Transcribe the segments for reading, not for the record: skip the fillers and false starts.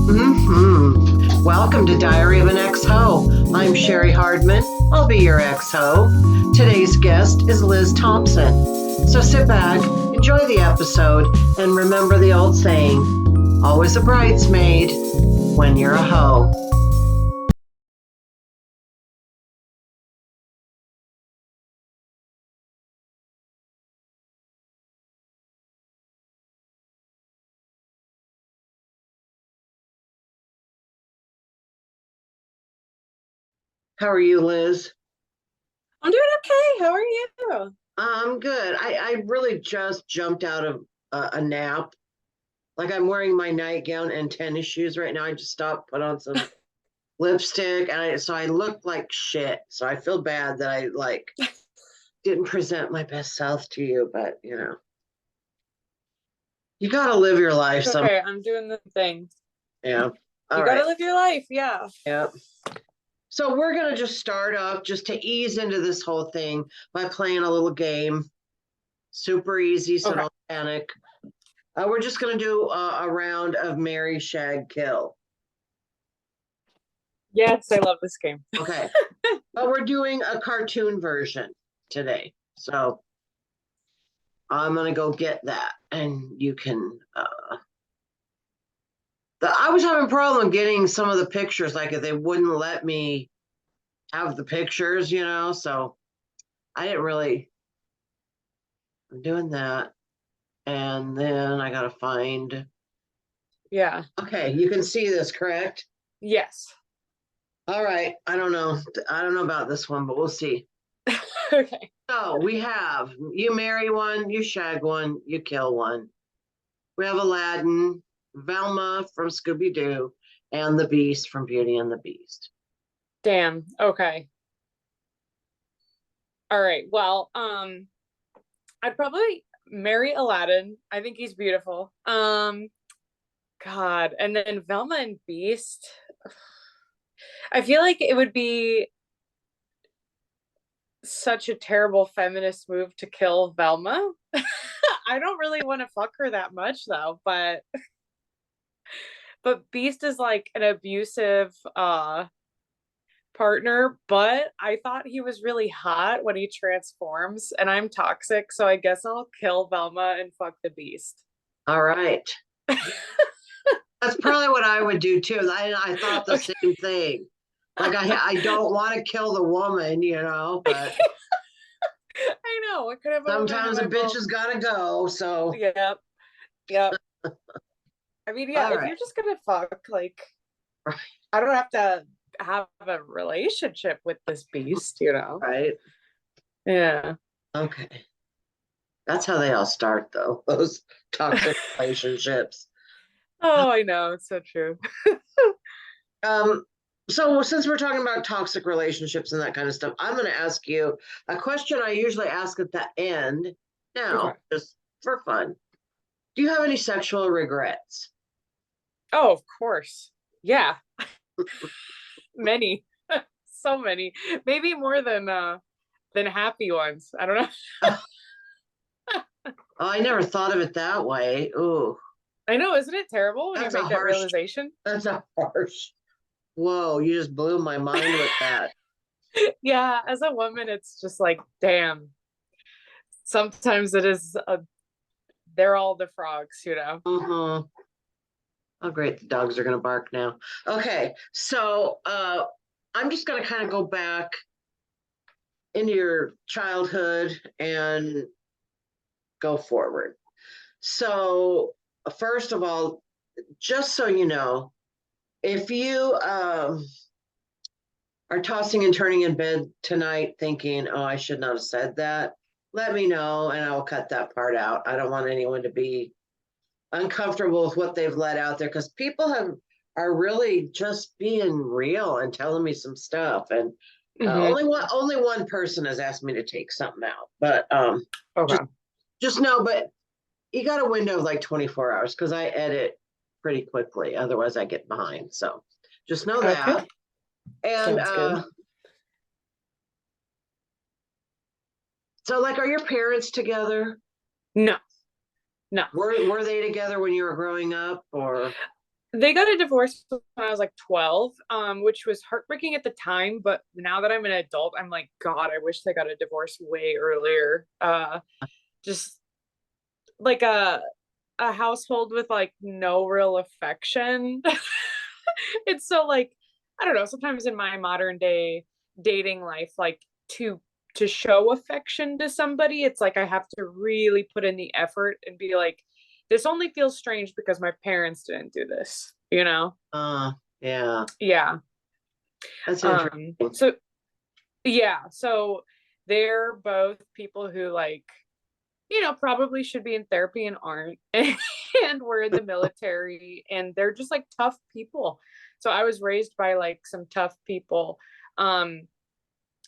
Welcome to Diary of an Ex-Ho. I'm Cheri Hardman. I'll be your ex-ho. Today's guest is Liz Thompson. So sit back, enjoy the episode, and remember the old saying, always a bridesmaid when you're a hoe. How are you, Liz? I'm doing okay. How are you? I'm good. I really just jumped out of a nap. Like I'm wearing my nightgown and tennis shoes right now. I just stopped, put on some lipstick, and so I look like shit. So I feel bad that I didn't present my best self to you, but you gotta live your life It's some. okay. I'm doing the thing. Yeah. All You right. gotta live your life. Yeah. Yeah. So we're gonna just start off just to ease into this whole thing by playing a little game. Super easy, so Okay. don't panic. We're just gonna do a round of Marry, Shag, Kill. Yes, I love this game. Okay. But we're doing a cartoon version today. So I'm gonna go get that, and you can. I was having a problem getting some of the pictures, like if they wouldn't let me have the pictures, so I didn't really. I'm doing that, and then I gotta find. Yeah. Okay, you can see this, correct? Yes. All right. I don't know. I don't know about this one, but we'll see. Okay. So we have you marry one, you shag one, you kill one. We have Aladdin, Velma from Scooby Doo, and the Beast from Beauty and the Beast. Damn. Okay. All right. Well, I'd probably marry Aladdin. I think he's beautiful. God. And then Velma and Beast. I feel like it would be such a terrible feminist move to kill Velma. I don't really want to fuck her that much though, but Beast is like an abusive partner, but I thought he was really hot when he transforms, and I'm toxic, so I guess I'll kill Velma and fuck the Beast. All right. That's probably what I would do too. I thought the Okay. same thing. Like I don't want to kill the woman, but I know. What could have a woman in sometimes a my bitch boat? has got to go. So, Yep. Yep. I mean, yeah, all if right. you're just gonna fuck, like, I don't have to have a relationship with this beast. Right. Yeah. Okay. That's how they all start, though. Those toxic relationships. Oh, I know. It's so true. Um, so since we're talking about toxic relationships and that kind of stuff, I'm going to ask you a question I usually ask at the end Okay. now, just for fun. Do you have any sexual regrets? Oh, of course. Yeah. Many. So many. Maybe more than happy ones. I don't know. Oh, I never thought of it that way. Ooh, I know, isn't it terrible when you that's a make that harsh, realization? that's a harsh. Whoa, you just blew my mind with that. Yeah, as a woman, it's just like, damn. Sometimes it is they're all the frogs. Mm-hmm. Oh, great. The dogs are going to bark now. Okay. So I'm just going to kind of go back into your childhood and go forward. So, first of all, just so you know, if you are tossing and turning in bed tonight thinking, oh, I should not have said that, let me know and I will cut that part out. I don't want anyone to be uncomfortable with what they've let out there because people are really just being real and telling me some stuff. And Hmm. only one person has asked me to take something out, but just Okay. just know. But you got a window of like 24 hours because I edit pretty quickly. Otherwise, I get behind. So just know Okay. that. And Sounds good. so, like, are your parents together? No, no. Were they together when you were growing up, or? They got a divorce when I was like 12, which was heartbreaking at the time, but now that I'm an adult, I'm like, God, I wish they got a divorce way earlier. Just like a household with like no real affection. It's so like, I don't know, sometimes in my modern day dating life, like to to show affection to somebody, it's like I have to really put in the effort and be like, this only feels strange because my parents didn't do this, you know? Uh, yeah, Yeah. that's interesting. So yeah, so they're both people who like, probably should be in therapy and aren't. And we're in the military and they're just like tough people. So I was raised by like some tough people um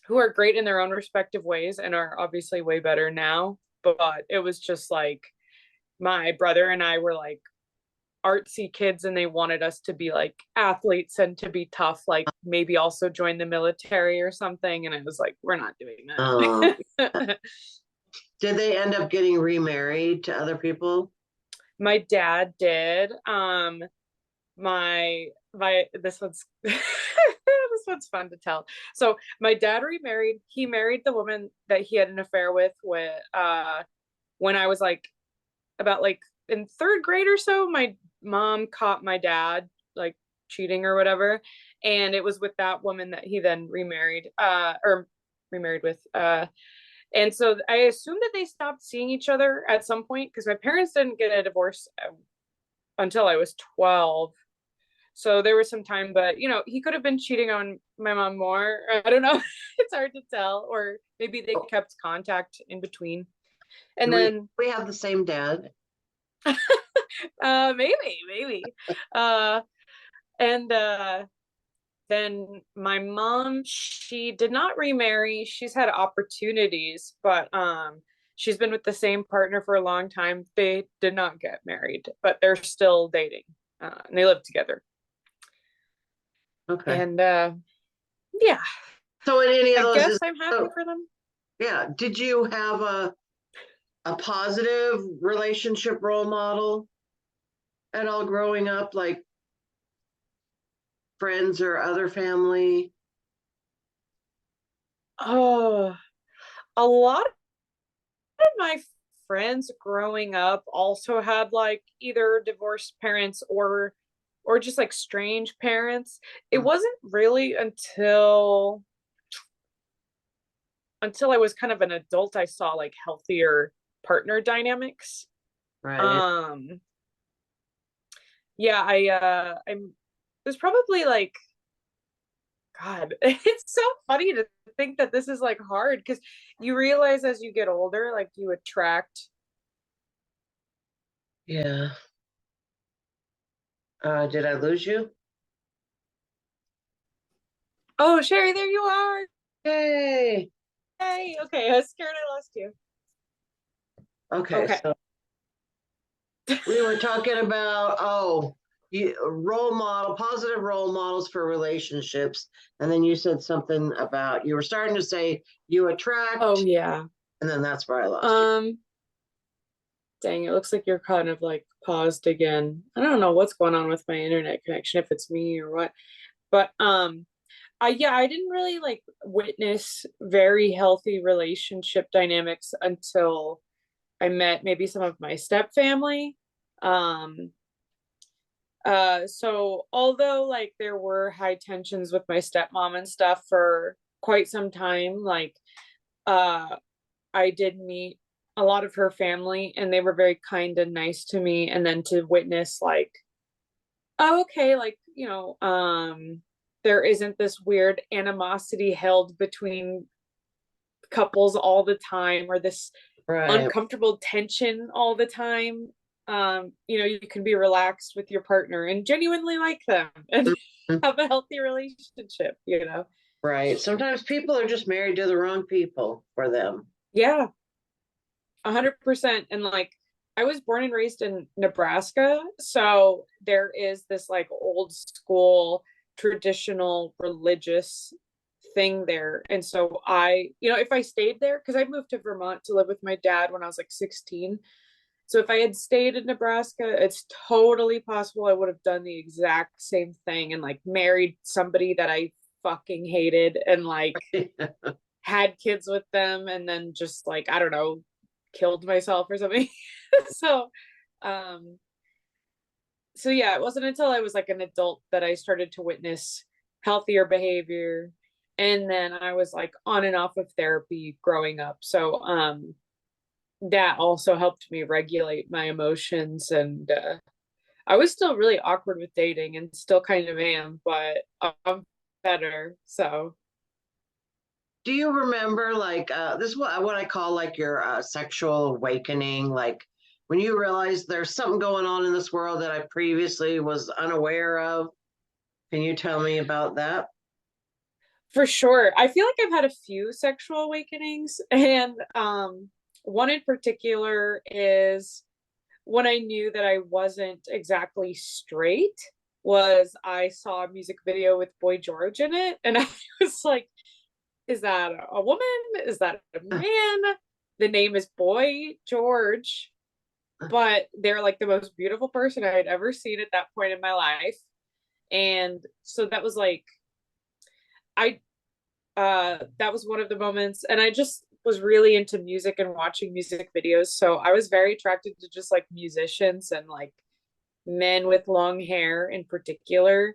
who are great in their own respective ways and are obviously way better now. But it was just like my brother and I were like artsy kids and they wanted us to be like athletes and to be tough, like maybe also join the military or something. And I was like, we're not doing Uh, that. did they end up getting remarried to other people? My dad did. My this one's this one's fun to tell. So my dad remarried. He married the woman that he had an affair with when I was like about like in third grade or so. My mom caught my dad like cheating or whatever, and it was with that woman that he then remarried or remarried with. And so I assume that they stopped seeing each other at some point because my parents didn't get a divorce until I was 12. So there was some time, but he could have been cheating on my mom more. I don't know. It's hard to tell. Or maybe they Oh, kept contact in between. do And we then we have the same dad? maybe. Uh and then my mom, she did not remarry. She's had opportunities, but she's been with the same partner for a long time. They did not get married, but they're still dating. And they live together. Okay. And yeah, So in any of I those, guess I'm happy so, for them. yeah, did you have a positive relationship role model at all growing up, like friends or other family? Oh, a lot of my friends growing up also had like either divorced parents or just like strange parents. It Mm, wasn't really until I was kind of an adult I saw like healthier partner dynamics. right. Um yeah, I'm it was probably like God, it's so funny to think that this is like hard because you realize as you get older, like you attract. Yeah. Did I lose you? Oh, Cheri, there you are. Yay. Hey, okay, I was scared I lost you. Okay, Okay. so we were talking about positive role models for relationships, and then you said something about you were starting to say you Oh attract, yeah. and then that's where I lost you. Um, Dang, it looks like you're kind of like paused again. I don't know what's going on with my internet connection, if it's me or what. But I didn't really like witness very healthy relationship dynamics until I met maybe some of my step family. Um, so although like there were high tensions with my stepmom and stuff for quite some time, like uh I did meet a lot of her family and they were very kind and nice to me. And then to witness like, oh, okay, like, there isn't this weird animosity held between couples all the time or this Right. uncomfortable tension all the time. You can be relaxed with your partner and genuinely like them and Mhm. have a healthy relationship. Right. Sometimes people are just married to the wrong people for them. Yeah, 100%. And like, I was born and raised in Nebraska, so there is this like old school traditional religious thing there. And so if I stayed there, because I moved to Vermont to live with my dad when I was like 16, So if I had stayed in Nebraska, it's totally possible I would have done the exact same thing and like married somebody that I fucking hated and like had kids with them and then just like, I don't know, killed myself or something. so um so yeah, it wasn't until I was like an adult that I started to witness healthier behavior. And then I was like on and off of therapy growing up. So that also helped me regulate my emotions. And I was still really awkward with dating and still kind of am, but I'm better. So Do you remember like this is what I call like your sexual awakening, like when you realize there's something going on in this world that I previously was unaware of? Can you tell me about that? for sure, I feel like I've had a few sexual awakenings. And one in particular is when I knew that I wasn't exactly straight was I saw a music video with Boy George in it. And I was like, is that a woman? Is that a man? The name is Boy George, but they're like the most beautiful person I had ever seen at that point in my life. And so that was like, I, that was one of the moments. And I just was really into music and watching music videos. So I was very attracted to just like musicians and like men with long hair in particular.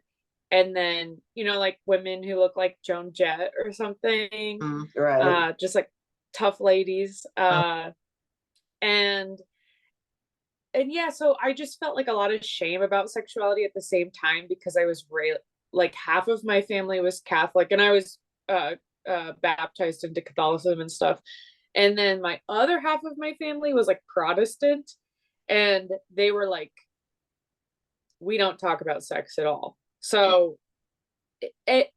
And then, you know, like women who look like Joan Jett or something, Right. just like tough ladies. And and yeah, so I just felt like a lot of shame about sexuality at the same time because I was like half of my family was Catholic and I was uh, baptized into Catholicism and stuff. And then my other half of my family was like Protestant and they were like, we don't talk about sex at all. So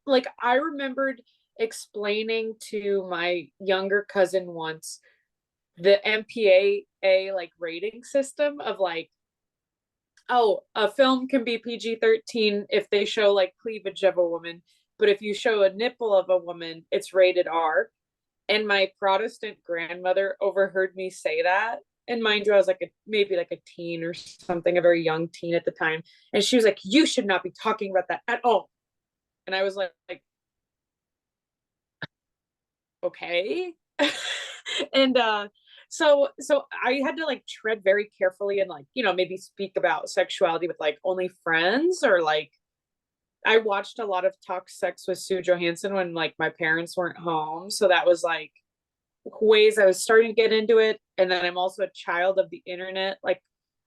like I remembered explaining to my younger cousin once the MPAA like rating system of like, oh, a film can be PG-13 if they show like cleavage of a woman, but if you show a nipple of a woman, it's rated R. And my Protestant grandmother overheard me say that. And mind you, I was like maybe like a teen or something, a very young teen at the time. And she was like, you should not be talking about that at all. And I was like okay. and so I had to like tread very carefully and like, you know, maybe speak about sexuality with like only friends or like I watched a lot of Talk Sex with Sue Johansson when like my parents weren't home. So that was like ways I was starting to get into it. And then I'm also a child of the internet. Like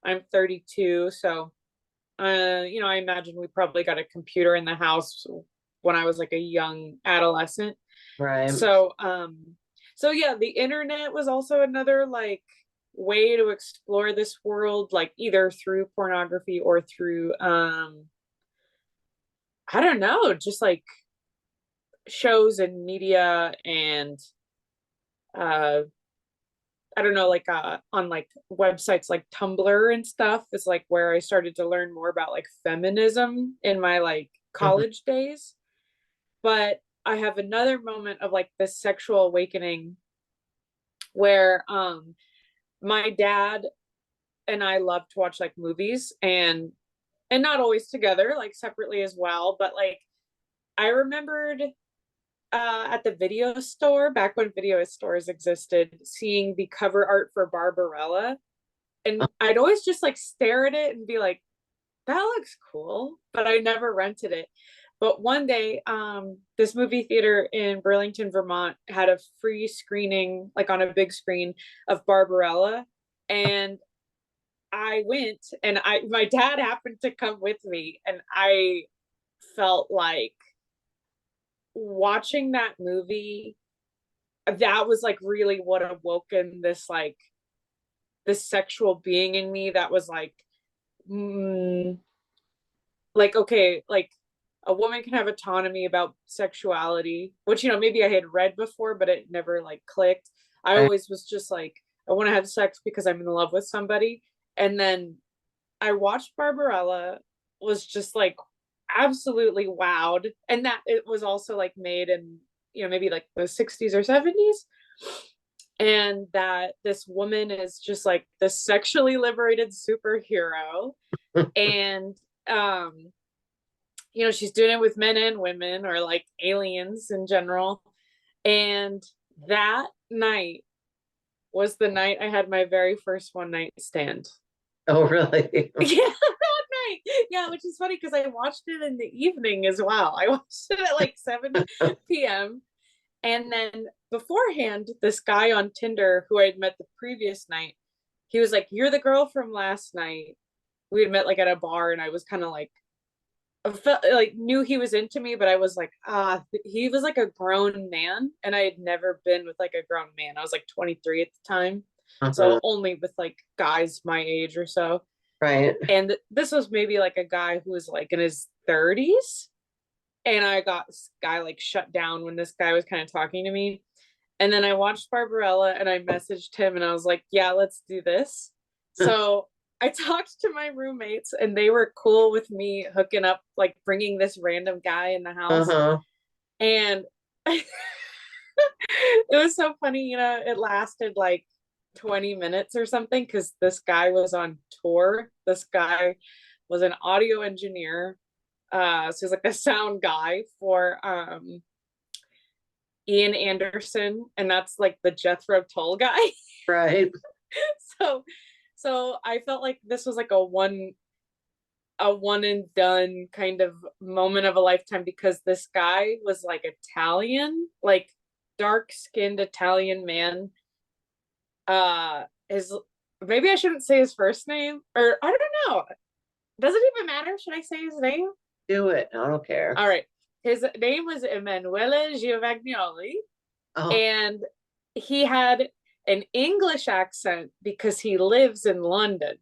I'm 32. So you know, I imagine we probably got a computer in the house when I was like a young adolescent. Right. So yeah, the internet was also another like way to explore this world, like either through pornography or through I don't know, just like shows and media and uh I don't know, like on like websites like Tumblr and stuff is like where I started to learn more about like feminism in my like Mhm. college days. But I have another moment of like this sexual awakening where my dad and I love to watch like movies and not always together, like separately as well, but like I remembered at the video store back when video stores existed, seeing the cover art for Barbarella, and I'd always just like stare at it and be like, that looks cool, but I never rented it. But one day, this movie theater in Burlington, Vermont had a free screening, like on a big screen of Barbarella. And I went and my dad happened to come with me. And I felt like watching that movie, that was like really what awoken this like this sexual being in me that was mm, like okay, like a woman can have autonomy about sexuality, which you know maybe I had read before but it never like clicked. I Right. always was just like I want to have sex because I'm in love with somebody. And then I watched Barbarella, was just like absolutely wowed, and that it was also like made in, you know, maybe like the 60s or 70s. and that this woman is just like the sexually liberated superhero. And she's doing it with men and women, or like aliens in general. And that night was the night I had my very first one night stand. Oh, really? Yeah, that night. Yeah, which is funny because I watched it in the evening as well. I watched it at like 7 p.m. And then beforehand, this guy on Tinder who I had met the previous night, he was like, "You're the girl from last night." We had met like at a bar, and I was kind of like, I felt like knew he was into me, but I was like, he was like a grown man, and I had never been with like a grown man. I was like 23 at the time, so only with like guys my age or so. Right. And this was maybe like a guy who was like in his 30s, and I got this guy like shut down when this guy was kind of talking to me. And then I watched Barbarella, and I messaged him, and I was like, "Yeah, let's do this." So I talked to my roommates, and they were cool with me hooking up, like bringing this random guy in the house. And it was so funny, it lasted like 20 minutes or something because this guy was on tour. This guy was an audio engineer. So he's like a sound guy for Ian Anderson, and that's like the Jethro Tull guy. Right. So I felt like this was like a one and done kind of moment of a lifetime, because this guy was like Italian, like dark skinned Italian man. His Maybe I shouldn't say his first name, or I don't know. Does it even matter? Should I say his name? Do it. I don't care. All right. His name was Emanuele Giovagnoli, and he had an English accent because he lives in London,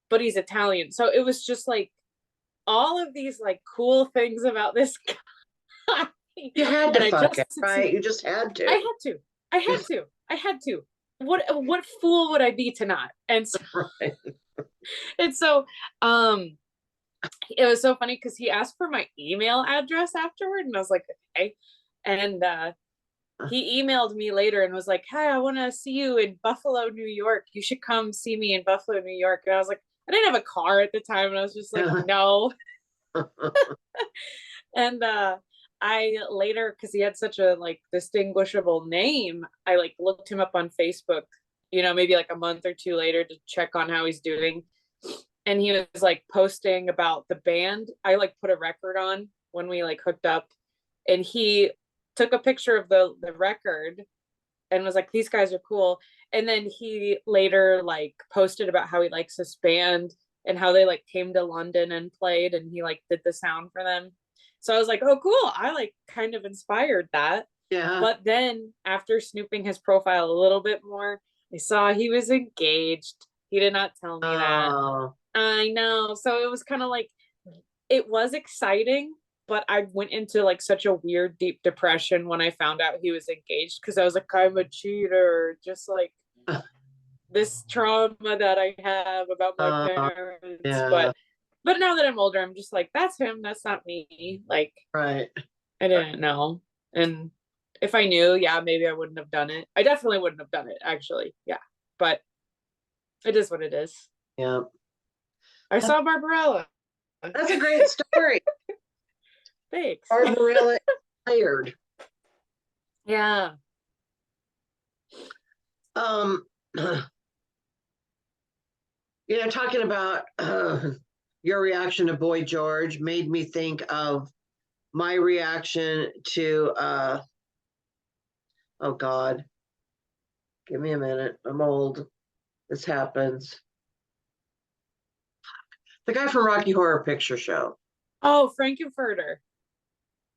but he's Italian. So it was just like all of these like cool things about this guy. You had to fuck it, right? You just had to. I had to. What fool would I be to not? And so, right. and so it was so funny because he asked for my email address afterward, and I was like, okay. And he emailed me later and was like, "Hey, I want to see you in Buffalo, New York. You should come see me in Buffalo, New York." And I was like, I didn't have a car at the time, and I was just like, no. And I later, because he had such a like distinguishable name, I like looked him up on Facebook, maybe like a month or two later to check on how he's doing. And he was like posting about the band I like put a record on when we like hooked up, and he took a picture of the record and was like, "These guys are cool." And then he later like posted about how he likes this band and how they like came to London and played, and he like did the sound for them. So I was like, "Oh, cool." I like kind of inspired that. Yeah. But then after snooping his profile a little bit more, I saw he was engaged. He did not tell me that. I know. So it was kind of like, it was exciting, but I went into like such a weird deep depression when I found out he was engaged, because I was like, I'm a cheater, just like this trauma that I have about my parents. Yeah. But now that I'm older, I'm just like, that's him, that's not me. Like, right. I didn't know. And if I knew, yeah, maybe I wouldn't have done it. I definitely wouldn't have done it, actually. Yeah. But it is what it is. Yeah. I saw Barbarella. That's a great story. Thanks. Barbarella tired. Yeah. Talking about your reaction to Boy George made me think of my reaction to oh God, give me a minute. I'm old. This happens. The guy from Rocky Horror Picture Show. Oh, Frankenfurter.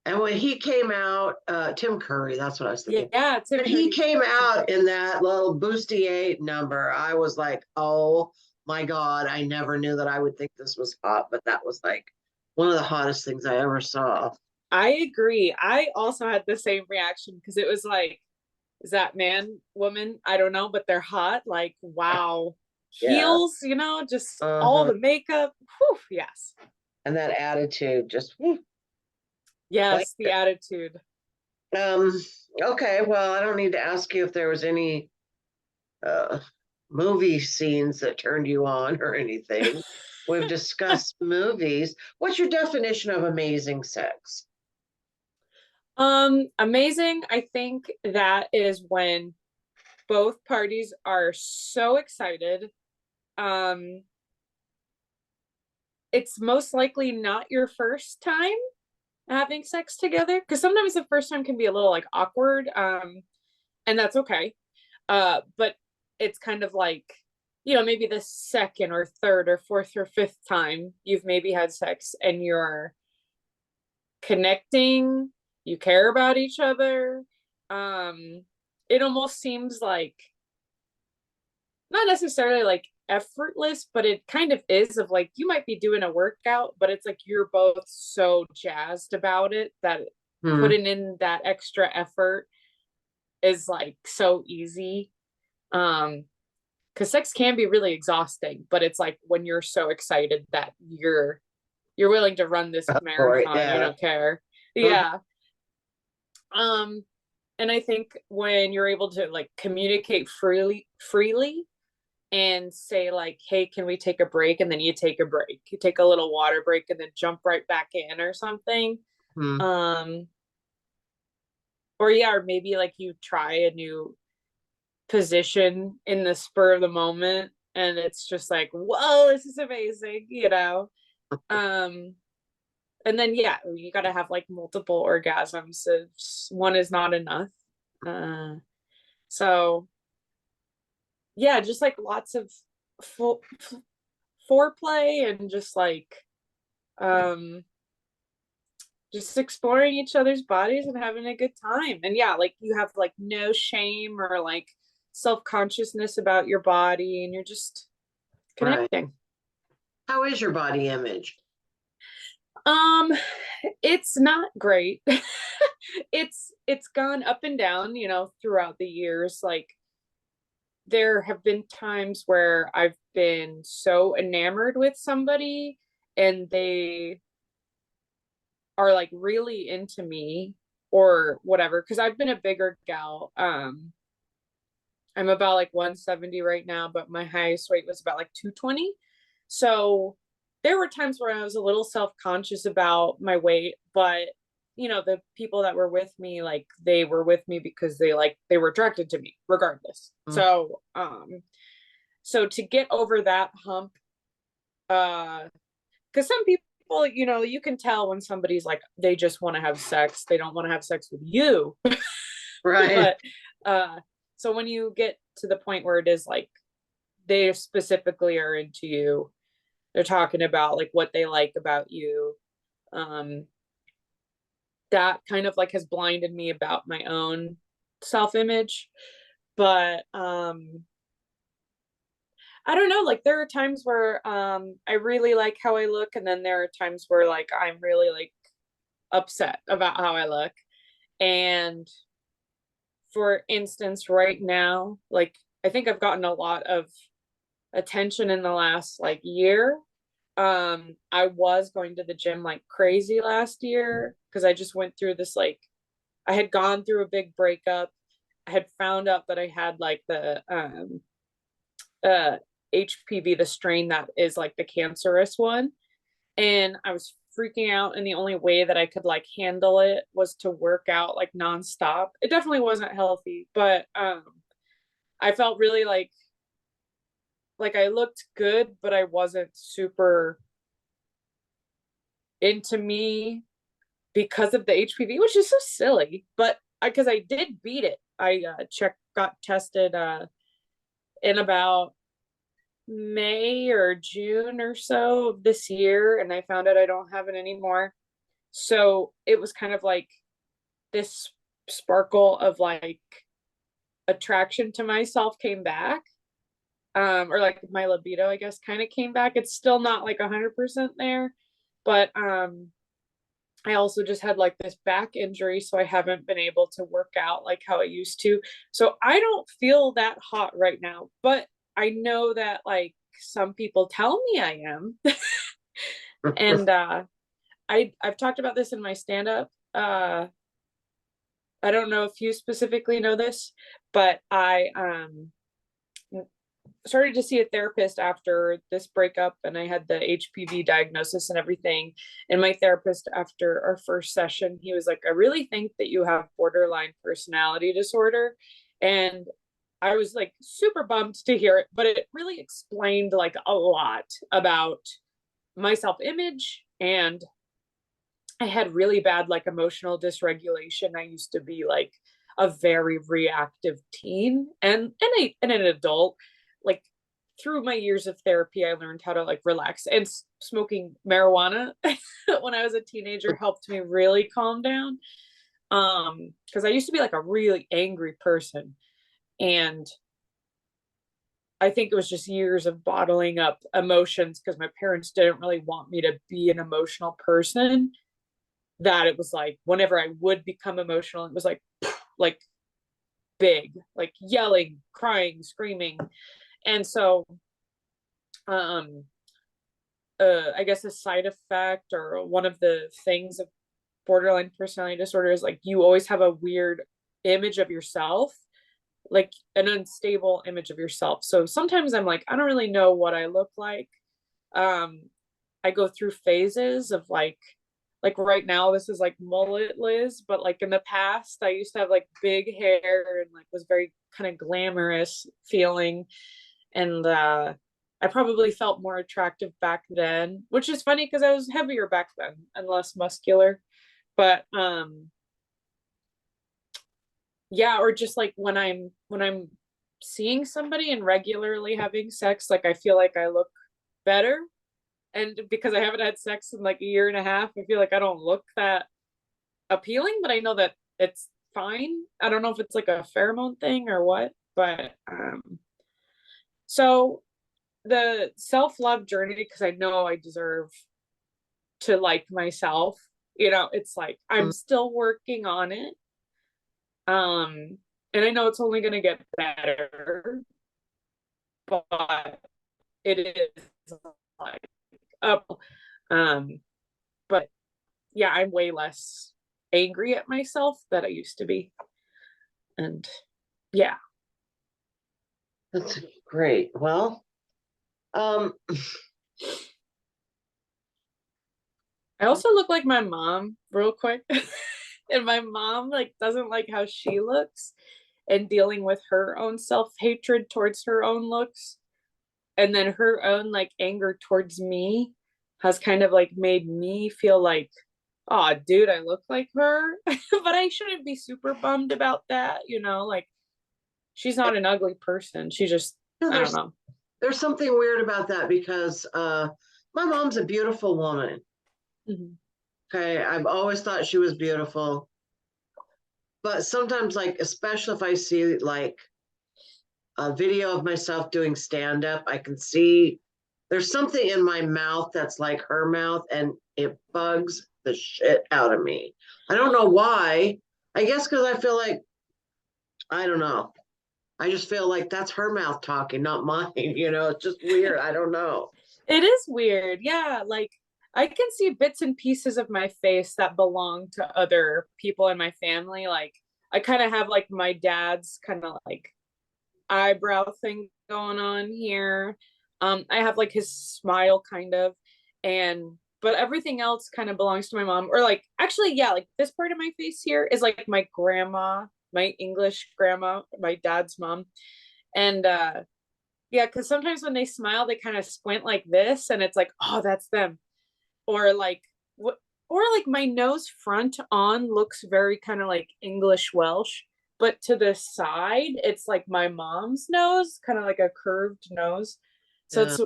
And when he came out, Tim Curry, that's what I was thinking. Yeah, Tim When he came out in that little Bustier number, I was like, oh my God, I never knew that I would think this was hot, but that was like one of the hottest things I ever saw. I agree. I also had the same reaction because it was like, is that man, woman? I don't know, but they're hot. Like, wow. Yeah. Heels, just all the makeup. Whew, yes. And that attitude just, whew. Yes, the attitude. Um, okay, well, I don't need to ask you if there was any uh movie scenes that turned you on or anything. We've discussed movies. What's your definition of amazing sex? Amazing. I think that is when both parties are so excited. Um, it's most likely not your first time having sex together because sometimes the first time can be a little like awkward. And that's okay. But it's kind of like, maybe the second or third or fourth or fifth time you've maybe had sex and you're connecting, you care about each other. It almost seems like not necessarily like effortless, but it kind of is of like you might be doing a workout, but it's like you're both so jazzed about it that Hmm. putting in that extra effort is like so easy. Um, because sex can be really exhausting, but it's like when you're so excited that you're willing to run this For it, marathon, you yeah. don't care. Mhm. Yeah. Um, and I think when you're able to like communicate freely and say like, hey, can we take a break? And then you take a break. You take a little water break and then jump right back in or something. Hmm. Um, or yeah, or maybe like you try a new position in the spur of the moment and it's just like, whoa, this is amazing. Um, and then yeah, you gotta have like multiple orgasms if one is not enough. Uh, so yeah, just like lots of foreplay and just like um just exploring each other's bodies and having a good time. And yeah, like you have like no shame or like self-consciousness about your body and you're just Right. connecting. How is your body image? Um, it's not great. It's gone up and down, throughout the years. Like there have been times where I've been so enamored with somebody and they are like really into me or whatever because I've been a bigger gal. I'm about like 170 right now, but my highest weight was about like 220. So there were times where I was a little self-conscious about my weight, but the people that were with me, like they were with me because they were attracted to me regardless. Mm. So to get over that hump, because some people, you can tell when somebody's like they just want to have sex, they don't want to have sex with you. Right. But so when you get to the point where it is like they specifically are into you, they're talking about like what they like about you, um that kind of like has blinded me about my own self-image. But I don't know, like there are times where I really like how I look and then there are times where like I'm really like upset about how I look. And for instance, right now, like I think I've gotten a lot of attention in the last like year. I was going to the gym like crazy last year because I just went through this like I had gone through a big breakup. I had found out that I had like the uh HPV, the strain that is like the cancerous one. And I was freaking out. And the only way that I could like handle it was to work out like nonstop. It definitely wasn't healthy, but I felt really like I looked good, but I wasn't super into me because of the HPV, which is so silly. But because I did beat it, I got tested in about May or June or so of this year, and I found out I don't have it anymore. So it was kind of like this sparkle of like attraction to myself came back. Or like my libido, I guess, kind of came back. It's still not like 100% there, but I also just had like this back injury, so I haven't been able to work out like how I used to. So I don't feel that hot right now, but I know that like some people tell me I am. And I've talked about this in my stand up. I don't know if you specifically know this, but I started to see a therapist after this breakup, and I had the HPV diagnosis and everything. And my therapist, after our first session, he was like, I really think that you have borderline personality disorder. And I was like super bummed to hear it, but it really explained like a lot about my self-image. And I had really bad like emotional dysregulation. I used to be like a very reactive teen and an adult. Like through my years of therapy, I learned how to like relax, and smoking marijuana when I was a teenager helped me really calm down. Because I used to be like a really angry person, and I think it was just years of bottling up emotions because my parents didn't really want me to be an emotional person, that it was like whenever I would become emotional, it was like big, like yelling, crying, screaming. And so um I guess a side effect or one of the things of borderline personality disorder is like you always have a weird image of yourself, like an unstable image of yourself. So sometimes I'm like, I don't really know what I look like. um I go through phases of like right now this is like mullet Liz, but like in the past I used to have like big hair and like was very kind of glamorous feeling. And I probably felt more attractive back then, which is funny because I was heavier back then and less muscular. But yeah, or just like when I'm seeing somebody and regularly having sex, like I feel like I look better. And because I haven't had sex in like a year and a half, I feel like I don't look that appealing, but I know that it's fine. I don't know if it's like a pheromone thing or what, but so the self-love journey, because I know I deserve to like myself, it's like I'm Mm. still working on it. And I know it's only going to get better, but it is like up. Um, but yeah, I'm way less angry at myself than I used to be. And yeah, That's great. Well, um, I also look like my mom real quick. And my mom like doesn't like how she looks and dealing with her own self-hatred towards her own looks. And then her own like anger towards me has kind of like made me feel like, oh dude, I look like her. But I shouldn't be super bummed about that, like she's not an ugly person. She just, you know, I don't know. there's something weird about that because my mom's a beautiful woman. Mhm. Okay, I've always thought she was beautiful, but sometimes, like, especially if I see like a video of myself doing stand up, I can see there's something in my mouth that's like her mouth, and it bugs the shit out of me. I don't know why. I guess because I feel like, I don't know. I just feel like that's her mouth talking, not mine. It's just weird. I don't know. It is weird. Yeah, like I can see bits and pieces of my face that belong to other people in my family. Like I kind of have like my dad's kind of like eyebrow thing going on here. I have like his smile kind of, and but everything else kind of belongs to my mom. Or like actually, yeah, like this part of my face here is like my grandma, my English grandma, my dad's mom. And yeah, because sometimes when they smile, they kind of squint like this, and it's like, oh, that's them. Or like what? Or like my nose front on looks very kind of like English Welsh, but to the side, it's like my mom's nose, kind of like a curved nose. So Yeah.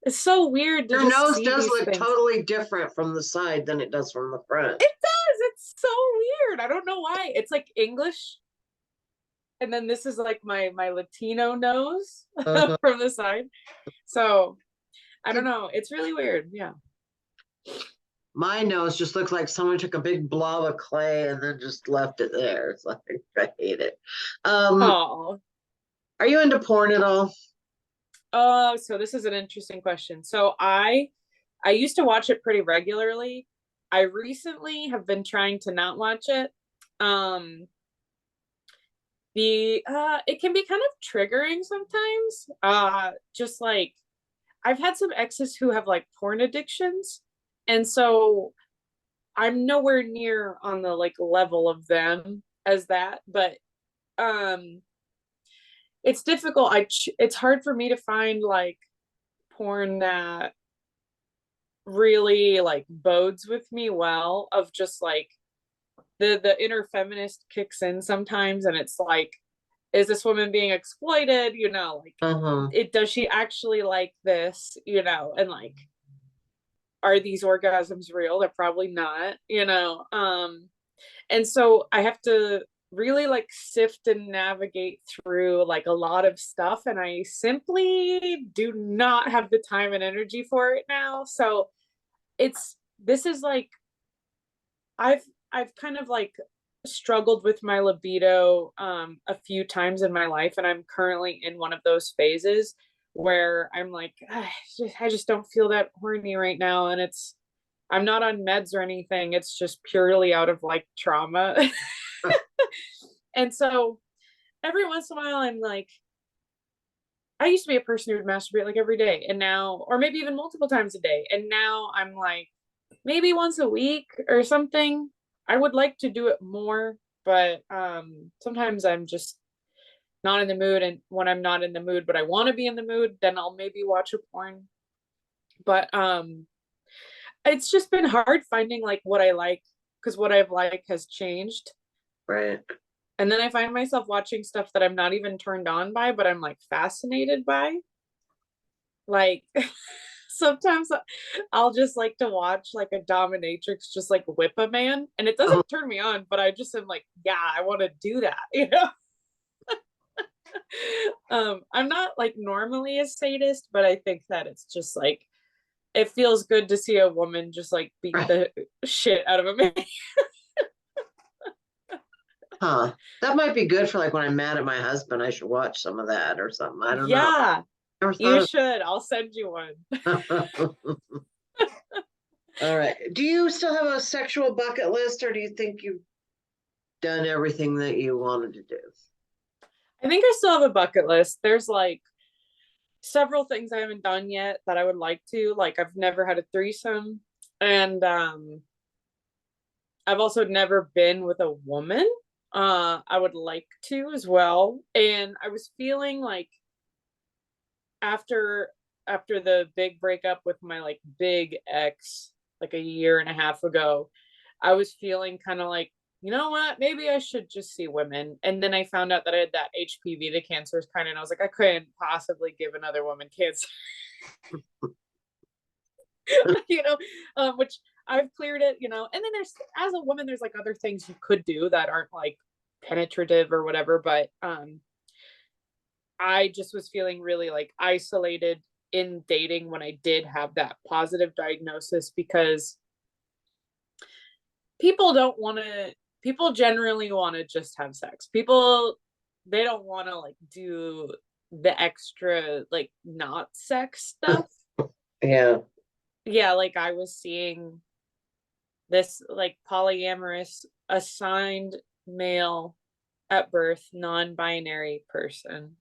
it's so weird to Your just nose see does these look things. totally different from the side than it does from the front. It does. It's so weird. I don't know why. It's like English, and then this is like my Latino nose Uh-huh. from the side. So I don't See, know. It's really weird. Yeah. my nose just looks like someone took a big blob of clay and then just left it there. It's like, I hate it. Oh, Are you into porn at all? oh, so this is an interesting question. So I used to watch it pretty regularly. I recently have been trying to not watch it. Um it can be kind of triggering sometimes. Just like I've had some exes who have like porn addictions, and so I'm nowhere near on the like level of them as that, but um it's difficult. It's hard for me to find like porn that really like bodes with me well, of just like the inner feminist kicks in sometimes, and it's like, is this woman being exploited, like Uh-huh. it does she actually like this, and like, are these orgasms real? They're probably not, and so I have to really like sift and navigate through like a lot of stuff, and I simply do not have the time and energy for it now. So this is like, I've I've kind of like struggled with my libido a few times in my life, and I'm currently in one of those phases where I'm like, I just don't feel that horny right now, and I'm not on meds or anything. It's just purely out of like trauma. And so every once in a while I'm like, I used to be a person who would masturbate like every day, and now, or maybe even multiple times a day, and now I'm like maybe once a week or something. I would like to do it more, but sometimes I'm just not in the mood, and when I'm not in the mood but I want to be in the mood, then I'll maybe watch a porn. But it's just been hard finding like what I like, because what I've liked has changed. Right. And then I find myself watching stuff that I'm not even turned on by, but I'm like fascinated by. Like sometimes I'll just like to watch like a dominatrix just like whip a man, and it Oh, doesn't turn me on, but I just am like, yeah, I want to do that. I'm not like normally a sadist, but I think that it's just like, it feels good to see a woman just like beat right. the shit out of a man. Huh. That might be good for like when I'm mad at my husband. I should watch some of that or something. I don't know. Yeah, Never you thought should. I'll send you one. of All right. Do you still have a sexual bucket list, or do you think you've done everything that you wanted to do? I think I still have a bucket list. There's like several things I haven't done yet that I would like to. Like, I've never had a threesome, and I've also never been with a woman. I would like to as well. And I was feeling like after the big breakup with my like big ex like a year and a half ago, I was feeling kind of like, you know what, maybe I should just see women. And then I found out that I had that HPV, the cancerous kind, and I was like, I couldn't possibly give another woman cancer. you know, which I've cleared it, and then there's, as a woman, there's like other things you could do that aren't like penetrative or whatever, but I just was feeling really like isolated in dating when I did have that positive diagnosis, because people don't want to people generally want to just have sex. People, they don't want to like do the extra like not sex stuff. Yeah. Yeah, like I was seeing this like polyamorous assigned male at birth non-binary person,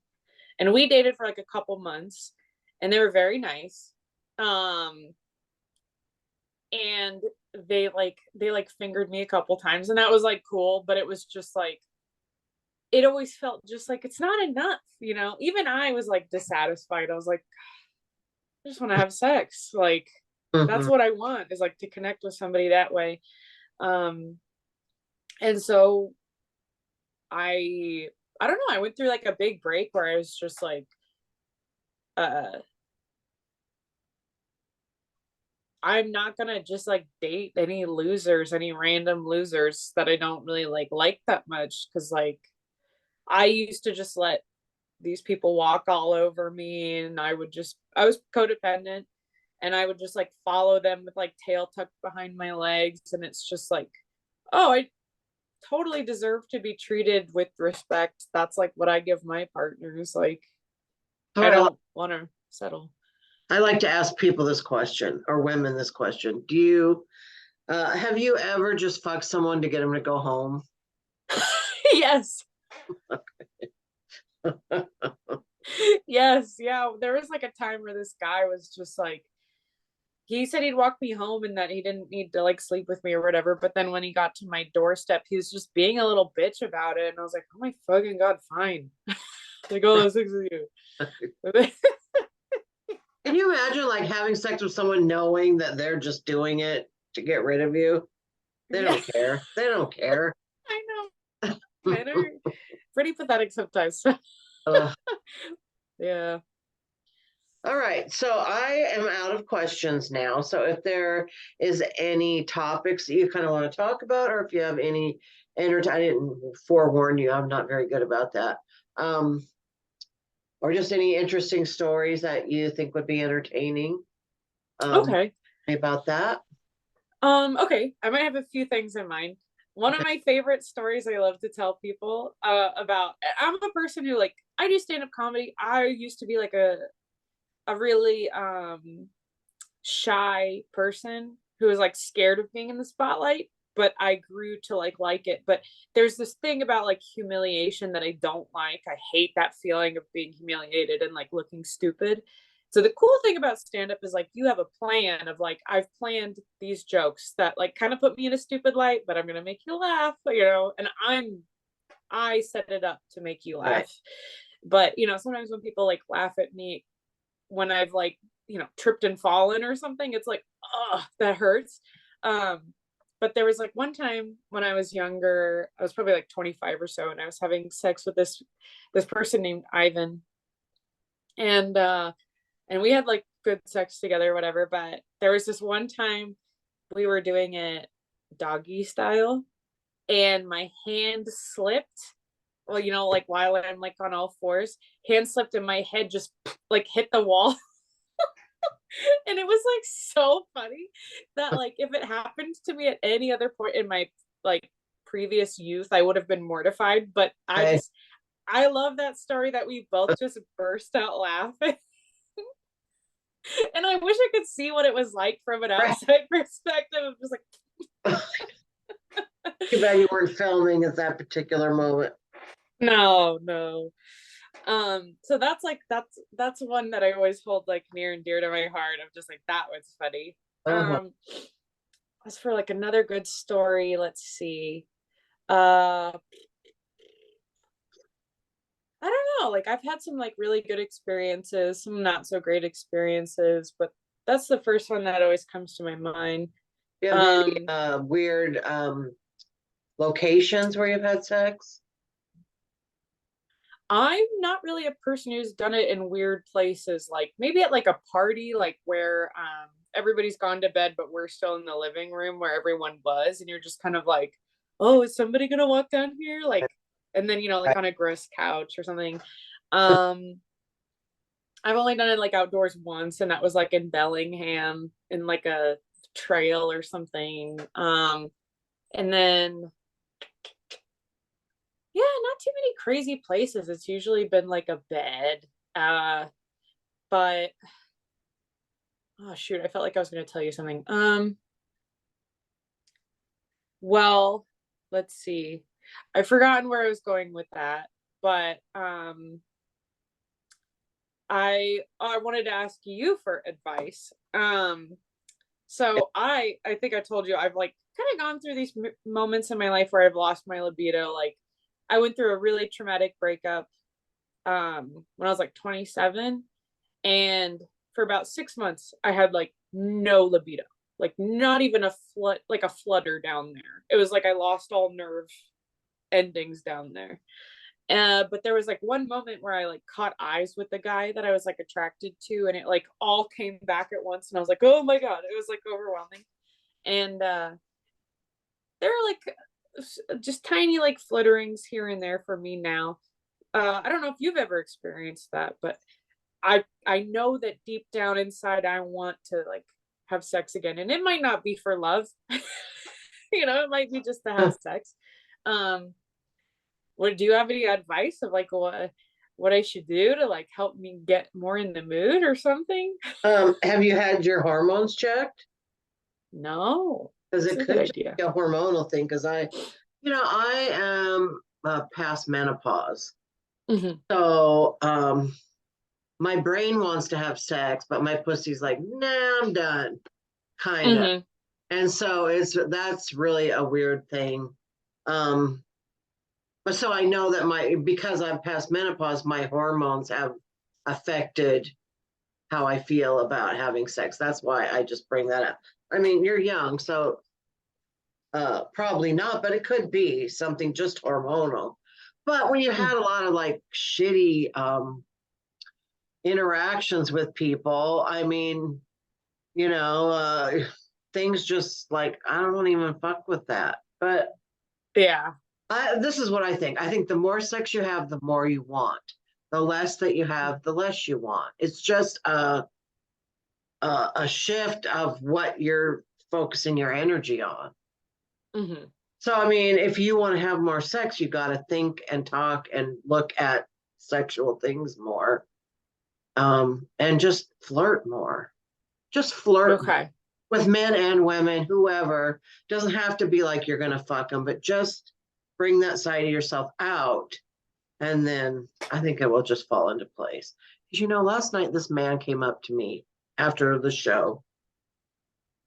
and we dated for like a couple months, and they were very nice. um and they like fingered me a couple times, and that was like cool, but it was just like, it always felt just like it's not enough, even I was like dissatisfied. I was like, I just want to have sex, like that's Mhm. what I want, is like to connect with somebody that way. um and so I don't know, I went through like a big break where I was just like, uh I'm not gonna just like date any losers, any random losers that I don't really like that much, because like I used to just let these people walk all over me, and I was codependent, and I would just like follow them with like tail tucked behind my legs, and it's just like, oh, I totally deserve to be treated with respect. That's like what I give my partners. Like, So I don't want to settle. I like to ask people this question, or women this question. Do you have you ever just fucked someone to get them to go home? Yes. Yes, yeah. There was like a time where this guy was just like, he said he'd walk me home and that he didn't need to like sleep with me or whatever. But then when he got to my doorstep, he was just being a little bitch about it. And I was like, oh my fucking God, fine. Like, oh, that's six of you. Can you imagine like having sex with someone knowing that they're just doing it to get rid of you? They Yeah, don't care. They don't care. I know. Men are pretty pathetic sometimes. Ugh. Yeah. All right, so I am out of questions now. So if there is any topics that you kind of want to talk about, or if you have any I didn't forewarn you, I'm not very good about that. Or just any interesting stories that you think would be entertaining. Okay. About that. Okay. I might have a few things in mind. One of my favorite stories I love to tell people about, I'm a person who like, I do stand-up comedy. I used to be like a really shy person who was like scared of being in the spotlight, but I grew to like it. But there's this thing about like humiliation that I don't like. I hate that feeling of being humiliated and like looking stupid. So the cool thing about stand up is like you have a plan of like I've planned these jokes that like kind of put me in a stupid light, but I'm going to make you laugh, you know, and I set it up to make you laugh. Right. But, you know, sometimes when people like laugh at me when I've like, you know, tripped and fallen or something, it's like, oh, that hurts. But there was like one time when I was younger, I was probably like 25 or so, and I was having sex with this person named Ivan. And we had like good sex together, whatever. But there was this one time we were doing it doggy style, and my hand slipped. Well, you know, like while I'm like on all fours, hand slipped and my head just like hit the wall. And it was like so funny that like if it happened to me at any other point in my like previous youth, I would have been mortified. But Right. I love that story that we both just burst out laughing. And I wish I could see what it was like from an Right. outside perspective of just like Too bad you weren't filming at that particular moment. no. So that's like that's one that I always hold like near and dear to my heart. I'm just like that was funny. Uh-huh. As for like another good story, let's see. Uh I don't know, like I've had some like really good experiences, some not so great experiences, but that's the first one that always comes to my mind. Do you have any Um weird locations where you've had sex? I'm not really a person who's done it in weird places, like maybe at like a party, like where everybody's gone to bed, but we're still in the living room where everyone was, and you're just kind of like, oh, is somebody gonna walk down here? Like, and then you know, like on a gross couch or something. Um, I've only done it like outdoors once, and that was like in Bellingham in like a trail or something. And then yeah, not too many crazy places. It's usually been like a bed. But oh shoot, I felt like I was gonna tell you something. Well, let's see. I've forgotten where I was going with that, but I wanted to ask you for advice. So I think I told you I've like kind of gone through these moments in my life where I've lost my libido. Like I went through a really traumatic breakup when I was like 27, and for about 6 months I had like no libido, like not even a flood, like a flutter down there. It was like I lost all nerve endings down there. But there was like one moment where I like caught eyes with the guy that I was like attracted to, and it like all came back at once, and I was like, oh my God, it was like overwhelming. And there are like just tiny like flutterings here and there for me now. I don't know if you've ever experienced that, but I know that deep down inside I want to like have sex again, and it might not be for love. You know, it might be just to have sex. Um, what do you have any advice of like what I should do to like help me get more in the mood or something? Have you had your hormones checked? No, Because it's it a good could just idea. be a hormonal thing. Because I am past menopause. Mhm. So my brain wants to have sex, but my pussy's like, nah, I'm done, kind of. Mhm. And so that's really a weird thing. Um, but so I know that because I'm past menopause, my hormones have affected how I feel about having sex. That's why I just bring that up. I mean, you're young, so probably not, but it could be something just hormonal. But when you had a lot of like shitty interactions with people, I mean, you know, things just like I don't even fuck with that. But Yeah. this is what I think. I think the more sex you have, the more you want. The less that you have, the less you want. It's just a shift of what you're focusing your energy on. Mhm. So, I mean, if you want to have more sex, you got to think and talk and look at sexual things more, and just flirt more. Just flirt Okay. with men and women, whoever. Doesn't have to be like you're going to fuck them, but just bring that side of yourself out. And then I think it will just fall into place. Because, last night this man came up to me after the show,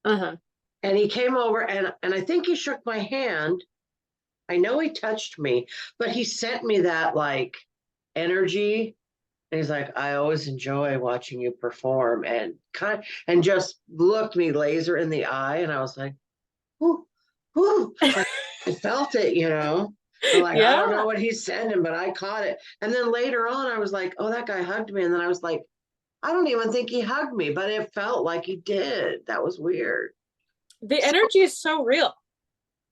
Uh-huh. and he came over and I think he shook my hand. I know he touched me, but he sent me that like energy. And he's like, I always enjoy watching you perform, and just looked me laser in the eye. And I was like, whoo, whoo. Like I felt it. I'm like, I don't know Yeah. what he's sending, but I caught it. And then later on, I was like, oh, that guy hugged me. And then I was like, I don't even think he hugged me, but it felt like he did. That was weird. The So, energy is so real.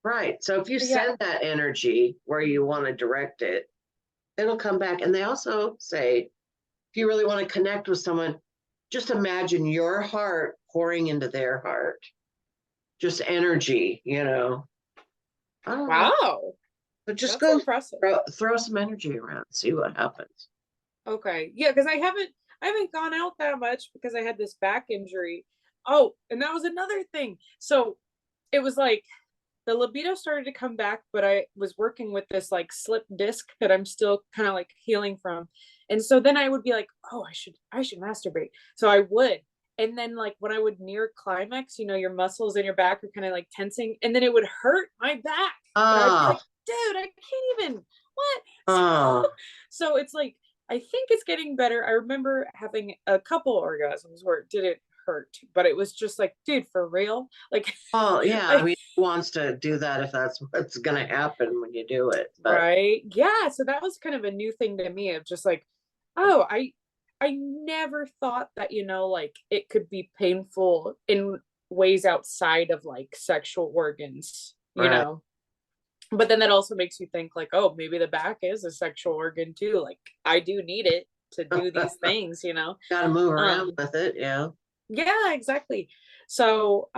right. So if you Yeah. send that energy where you want to direct it, it'll come back. And they also say, if you really want to connect with someone, just imagine your heart pouring into their heart. Just energy. I don't know. Wow. But just That's go impressive. throw some energy around, see what happens. Okay. Yeah, because I haven't gone out that much because I had this back injury. Oh, and that was another thing. So it was like the libido started to come back, but I was working with this like slip disc that I'm still kind of like healing from. And so then I would be like, oh, I should masturbate. So I would. And then like when I would near climax, your muscles in your back are kind of like tensing, and then it would hurt my back. And I'd be Ah, like, dude, I can't even what? ah, So it's like I think it's getting better. I remember having a couple orgasms where it didn't hurt, but it was just like, dude, for real? Like well, yeah. I I mean, who wants to do that if that's what's going to happen when you do it? But right? Yeah, so that was kind of a new thing to me of just like, oh, I never thought that, like it could be painful in ways outside of like sexual organs. right, But then that also makes you think like, oh, maybe the back is a sexual organ too. Like I do need it to do these things. got to move around Um, with it. Yeah, yeah, exactly. So,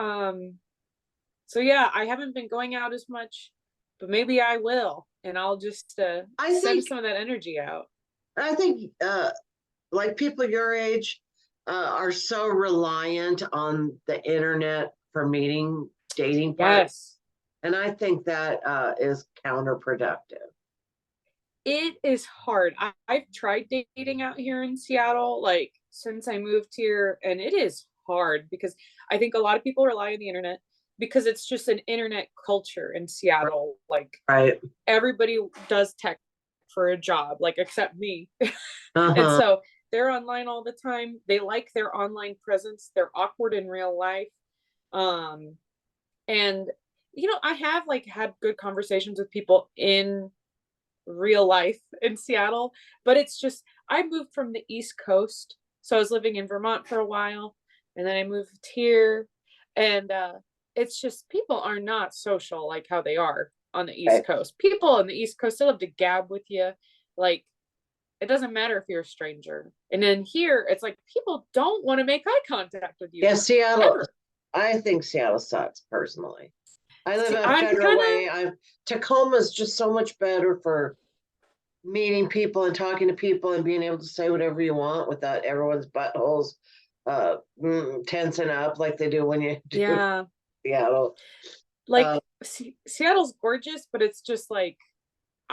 so yeah, I haven't been going out as much, but maybe I will, and I'll just I send think some of that energy out. I think like people your age are so reliant on the internet for meeting dating partners, Yes, and I think that is counterproductive. it is hard. I've tried dating out here in Seattle, like since I moved here, and it is hard because I think a lot of people rely on the internet because it's just an internet culture in Seattle. Like Right. everybody does tech for a job, like except me. And Uh-huh. so they're online all the time. They like their online presence. They're awkward in real life. Um, and I have like had good conversations with people in real life in Seattle, but it's just I moved from the East Coast. So I was living in Vermont for a while, and then I moved here, and it's just people are not social like how they are on the East Right. Coast. People on the East Coast still have to gab with you. Like it doesn't matter if you're a stranger. And then here, it's like people don't want to make eye contact with you Yeah, Seattle. ever. I think Seattle sucks personally. I live See, out I'm Federal kind Way. Tacoma's just so much better for meeting people and talking to people and being able to say whatever you want without everyone's buttholes tensing up like they do when you do yeah, Seattle. like Uh, Seattle's gorgeous, but it's just like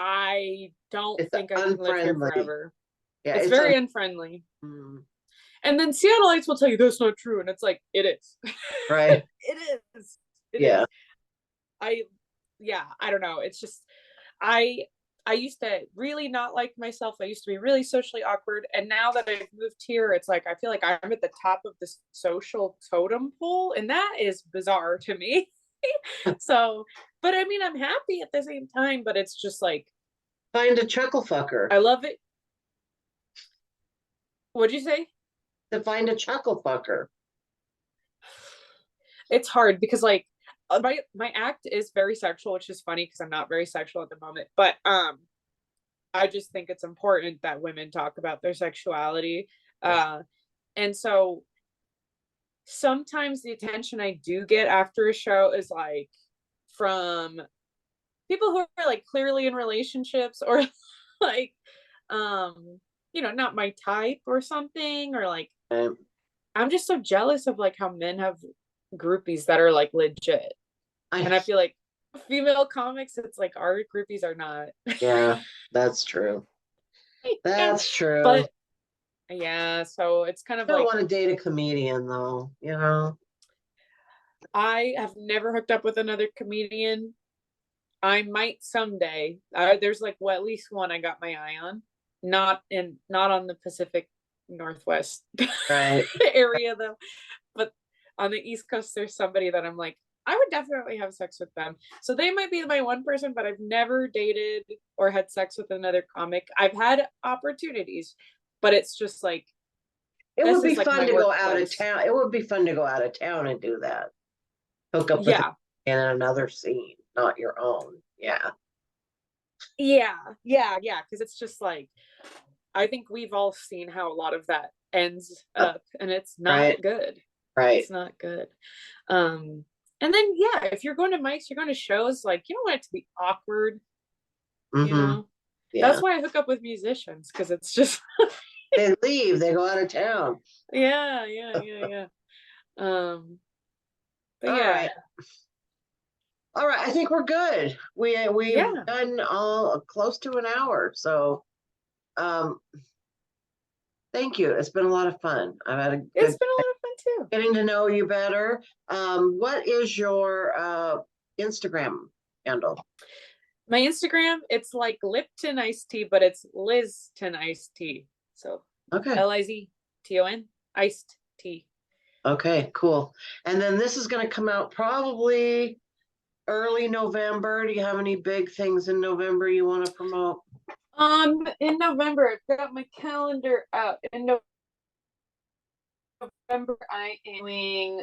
I don't It's think I can live here unfriendly. forever. Yeah, It's very unfriendly. mm, And then Seattleites will tell you that's not true. And it's like, it is. right. It is. It Yeah. is. I, yeah, I don't know. It's just, I, I used to really not like myself. I used to be really socially awkward. And now that I've moved here, it's like, I feel like I'm at the top of this social totem pole. And that is bizarre to me. So, but I mean, I'm happy at the same time, but it's just like, Find a chuckle fucker. I love it. What'd you say? To find a chuckle fucker. It's hard because like my act is very sexual, which is funny because I'm not very sexual at the moment, but I just think it's important that women talk about their sexuality. And so sometimes the attention I do get after a show is like from people who are like clearly in relationships or like not my type or something, or like Um, I'm just so jealous of like how men have groupies that are like legit. And I feel like female comics, it's like our groupies are not. yeah, that's true. That's true. But yeah, so it's kind of I don't like want to date a comedian though, you know. I have never hooked up with another comedian. I might someday. There's like at least one I got my eye on. Not on the Pacific Northwest Right. area though, but on the East Coast, there's somebody that I'm like, I would definitely have sex with them. So they might be my one person, but I've never dated or had sex with another comic. I've had opportunities, but it's just like It this would be is like fun my to go out of workplace. town. It would be fun to go out of town and do that. Hook up with a Yeah, in another scene, not your own. Yeah. yeah. Because it's just like I think we've all seen how a lot of that ends up, and it's not Right. good. Right. It's not good. And then yeah, if you're going to mics, you're going to shows, like you don't want it to be awkward, you Mm-hmm. know. Yeah. That's why I hook up with musicians, because it's just They leave, they go out of town. yeah. But All yeah, right. All right. I think we're good. We've yeah, done all close to an hour. So um thank you. It's been a lot of fun. I've had a it's good been a lot of fun too. getting to know you better. What is your Instagram handle? My Instagram, it's like Lipton iced tea, but it's Lizton iced tea. So Okay. Lizton iced tea. Okay, cool. And then this is going to come out probably early November. Do you have any big things in November you want to promote? In November, I've got my calendar out. In November, I am doing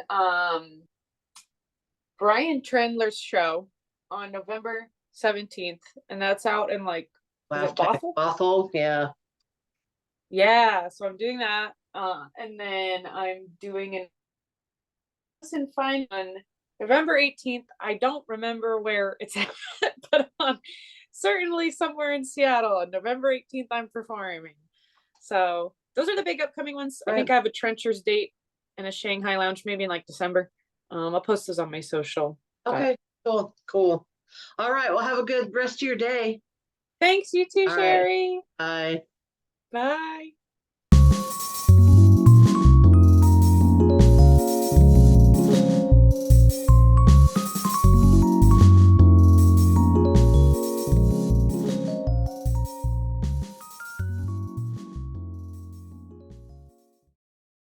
Brian Trendler's show on November 17th, and that's out in like, is it Bothell? Bothell, yeah. Yeah, so I'm doing that. And then I'm doing an and Fine on November 18th. I don't remember where it's at, but certainly somewhere in Seattle. On November 18th, I'm performing. So those are the big upcoming ones. Right. I think I have a Trenchers date and a Shanghai Lounge maybe in like December. I'll post those on my social. Okay, cool. All right, well, have a good rest of your day. Thanks, you too, All right. Cheri. Bye. Bye.